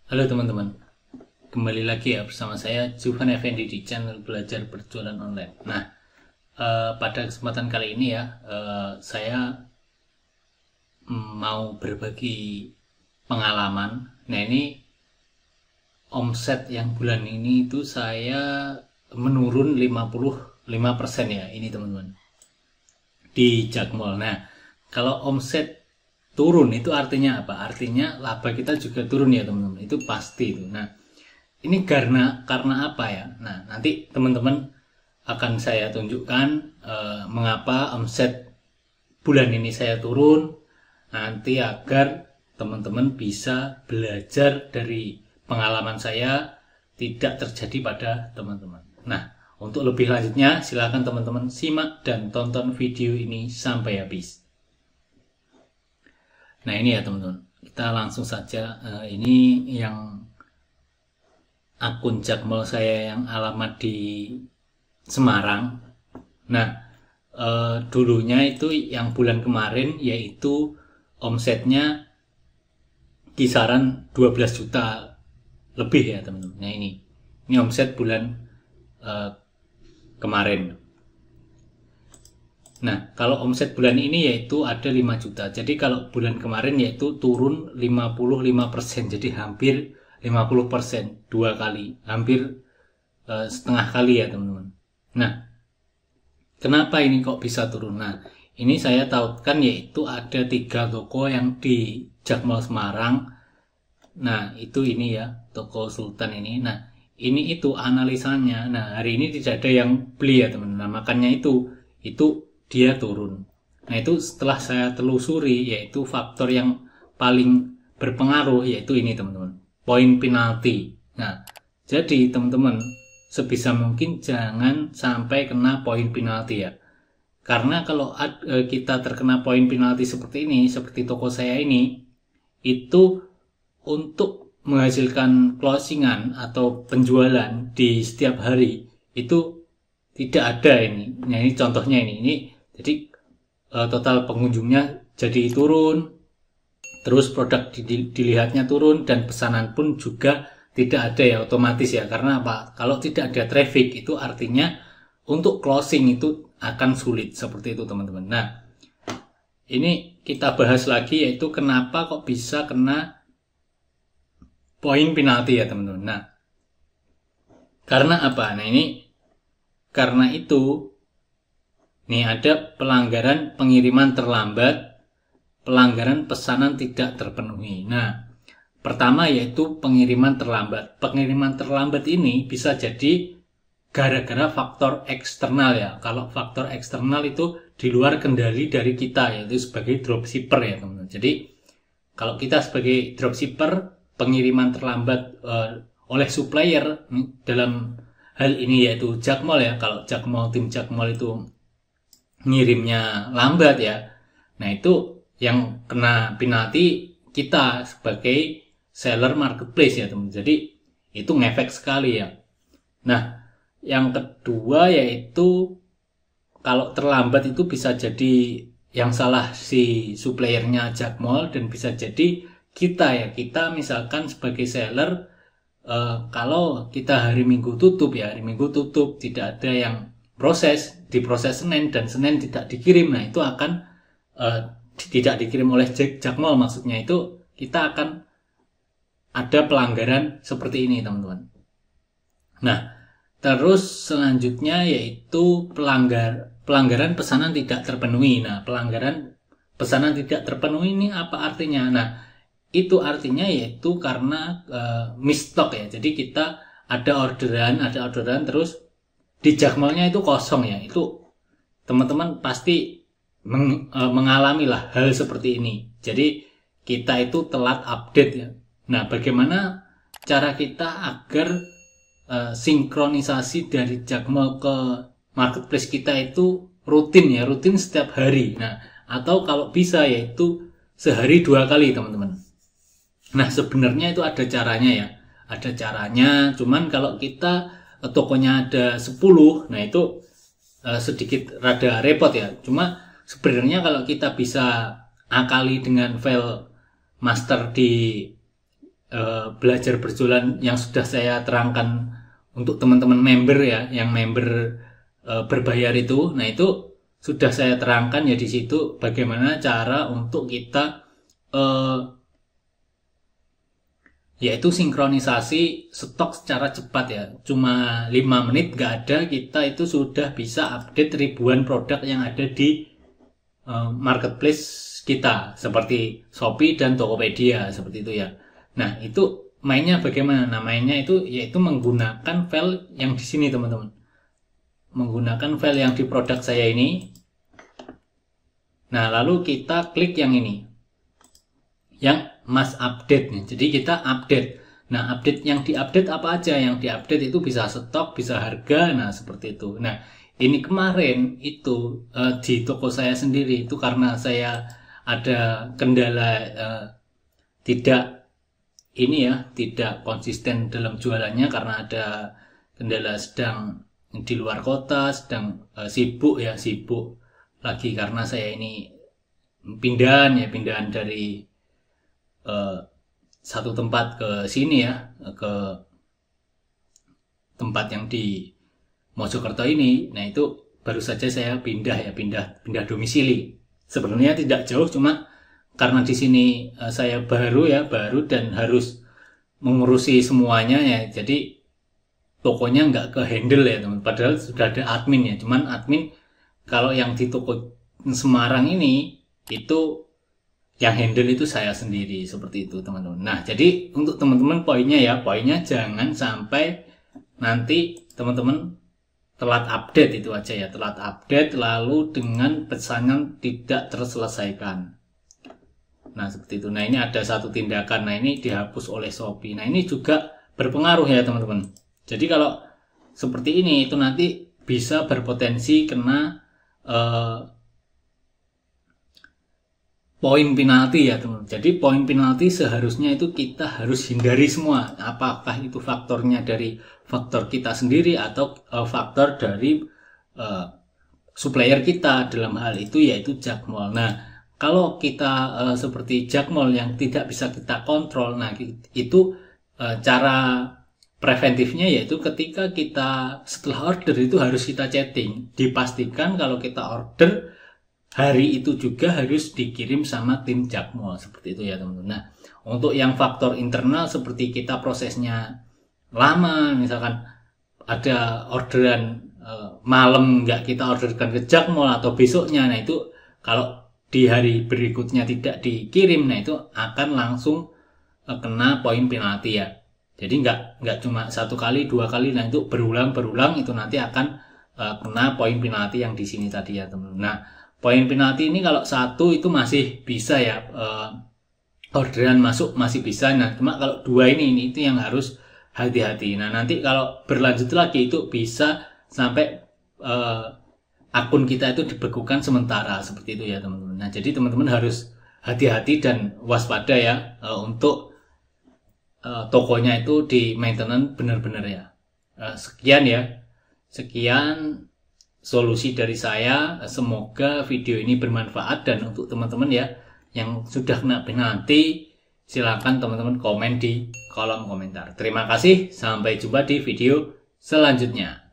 Halo teman-teman, kembali lagi ya bersama saya Juvan Effendi di channel Belajar Berjualan Online. Nah, pada kesempatan kali ini ya, saya mau berbagi pengalaman. Nah, ini omset yang bulan ini itu saya menurun 55% ya, ini teman-teman. Di Jakmol. Nah, kalau omset turun itu artinya apa? Artinya laba kita juga turun ya teman-teman. Itu pasti itu. Nah, ini karena apa ya? Nah, nanti teman-teman akan saya tunjukkan mengapa omset bulan ini saya turun. Nanti agar teman-teman bisa belajar dari pengalaman saya tidak terjadi pada teman-teman. Nah, untuk lebih lanjutnya silakan teman-teman simak dan tonton video ini sampai habis. Nah, ini ya teman-teman. Kita langsung saja, ini yang akun Jakmol saya yang alamat di Semarang. Nah, dulunya itu yang bulan kemarin yaitu omsetnya kisaran 12 juta lebih ya teman-teman. Nah, ini omset bulan kemarin. Nah, kalau omset bulan ini yaitu ada 5 juta. Jadi kalau bulan kemarin yaitu turun 55%. Jadi hampir 50%, dua kali, hampir setengah kali ya teman-teman. Nah, kenapa ini kok bisa turun? Nah, ini saya tautkan yaitu ada 3 toko yang di Jakmol Semarang. Nah, itu ini ya, toko Sultan ini. Nah, ini itu analisanya. Nah, hari ini tidak ada yang beli ya teman-teman. Nah, makanya itu dia turun. Nah, itu setelah saya telusuri yaitu faktor yang paling berpengaruh yaitu ini teman-teman. Poin penalti. Nah, jadi teman-teman sebisa mungkin jangan sampai kena poin penalti ya. Karena kalau kita terkena poin penalti seperti ini, seperti toko saya ini, itu untuk menghasilkan closingan atau penjualan di setiap hari itu tidak ada ini. Nah, ini contohnya ini jadi total pengunjungnya jadi turun, terus produk dilihatnya turun dan pesanan pun juga tidak ada ya, otomatis ya. Karena apa? Kalau tidak ada traffic itu artinya untuk closing itu akan sulit seperti itu teman-teman. Nah, ini kita bahas lagi yaitu kenapa kok bisa kena poin penalti ya teman-teman. Nah, karena apa? Nah, ini karena itu nih ada pelanggaran pengiriman terlambat, pelanggaran pesanan tidak terpenuhi. Nah, pertama yaitu pengiriman terlambat. Pengiriman terlambat ini bisa jadi gara-gara faktor eksternal ya. Kalau faktor eksternal itu di luar kendali dari kita, yaitu sebagai dropshipper ya teman-teman. Jadi kalau kita sebagai dropshipper, pengiriman terlambat oleh supplier dalam hal ini yaitu Jakmol ya. Kalau Jakmol, tim Jakmol itu ngirimnya lambat ya. Nah, itu yang kena penalti kita sebagai seller marketplace ya teman. Jadi itu ngefek sekali ya. Nah, yang kedua yaitu kalau terlambat itu bisa jadi yang salah si suppliernya Jakmol dan bisa jadi kita ya. Kita misalkan sebagai seller, kalau kita hari Minggu tutup ya, hari Minggu tutup tidak ada yang diproses Senin dan Senin tidak dikirim. Nah, itu akan tidak dikirim oleh Jakmol, maksudnya itu kita akan ada pelanggaran seperti ini teman-teman. Nah, terus selanjutnya yaitu pelanggaran pesanan tidak terpenuhi. Nah, pelanggaran pesanan tidak terpenuhi ini apa artinya? Nah, itu artinya yaitu karena misstock ya. Jadi kita ada orderan terus di Jakmolnya itu kosong ya. Itu teman-teman pasti mengalami lah hal seperti ini. Jadi kita itu telat update ya. Nah, bagaimana cara kita agar sinkronisasi dari Jakmol ke marketplace kita itu rutin setiap hari. Nah, atau kalau bisa yaitu sehari 2 kali teman-teman. Nah, sebenarnya itu ada caranya ya. Ada caranya, cuman kalau kita tokonya ada 10, nah itu sedikit rada repot ya. Cuma sebenarnya kalau kita bisa akali dengan file master di belajar berjualan yang sudah saya terangkan untuk teman-teman member ya, yang member berbayar itu. Nah, itu sudah saya terangkan ya di situ bagaimana cara untuk kita yaitu sinkronisasi stok secara cepat ya. Cuma 5 menit gak ada, kita itu sudah bisa update ribuan produk yang ada di marketplace kita seperti Shopee dan Tokopedia seperti itu ya. Nah, itu mainnya bagaimana? Nah, mainnya itu yaitu menggunakan file yang di sini teman-teman. Menggunakan file yang di produk saya ini. Nah, lalu kita klik yang ini. Yang must update nih. Jadi kita update. Nah, update yang diupdate apa aja? Yang diupdate itu bisa stok, bisa harga. Nah, seperti itu. Nah, ini kemarin itu di toko saya sendiri itu karena saya ada kendala tidak konsisten dalam jualannya karena ada kendala sedang di luar kota, sedang sibuk lagi karena saya ini pindahan dari satu tempat ke sini ya, ke tempat yang di Mojokerto ini. Nah, itu baru saja saya pindah domisili. Sebenarnya tidak jauh, cuma karena di sini saya baru dan harus mengurusi semuanya ya, jadi tokonya nggak ke handle ya teman. Padahal sudah ada admin ya, cuman admin kalau yang di toko Semarang ini itu yang handle itu saya sendiri seperti itu teman-teman. Nah, jadi untuk teman-teman poinnya jangan sampai nanti teman-teman telat update, itu aja ya, telat update lalu dengan pesanan tidak terselesaikan. Nah, seperti itu. Nah, ini ada satu tindakan. Nah, ini dihapus oleh Shopee. Nah, ini juga berpengaruh ya teman-teman. Jadi kalau seperti ini itu nanti bisa berpotensi kena poin penalti ya teman-teman. Jadi poin penalti seharusnya itu kita harus hindari semua. Apakah itu faktornya dari faktor kita sendiri atau faktor dari supplier kita, dalam hal itu yaitu Jakmall. Nah, kalau kita seperti Jakmall yang tidak bisa kita kontrol, nah itu cara preventifnya yaitu ketika kita setelah order itu harus kita chatting, dipastikan kalau kita order hari itu juga harus dikirim sama tim Jakmall, seperti itu ya teman-teman. Nah, untuk yang faktor internal seperti kita prosesnya lama, misalkan ada orderan malam nggak kita orderkan ke Jakmall atau besoknya, nah itu kalau di hari berikutnya tidak dikirim, nah itu akan langsung kena poin penalti ya. Jadi nggak cuma 1 kali 2 kali, nah itu berulang itu nanti akan kena poin penalti yang di sini tadi ya teman-teman. Nah, poin penalti ini kalau 1 itu masih bisa ya, orderan masuk masih bisa. Nah, cuma kalau 2 ini itu yang harus hati-hati. Nah, nanti kalau berlanjut lagi itu bisa sampai akun kita itu dibekukan sementara seperti itu ya teman-teman. Nah, jadi teman-teman harus hati-hati dan waspada ya untuk tokonya itu di maintenance benar-benar ya. Sekian solusi dari saya. Semoga video ini bermanfaat, dan untuk teman-teman ya yang sudah kena penalti, silakan teman-teman komen di kolom komentar. Terima kasih, sampai jumpa di video selanjutnya.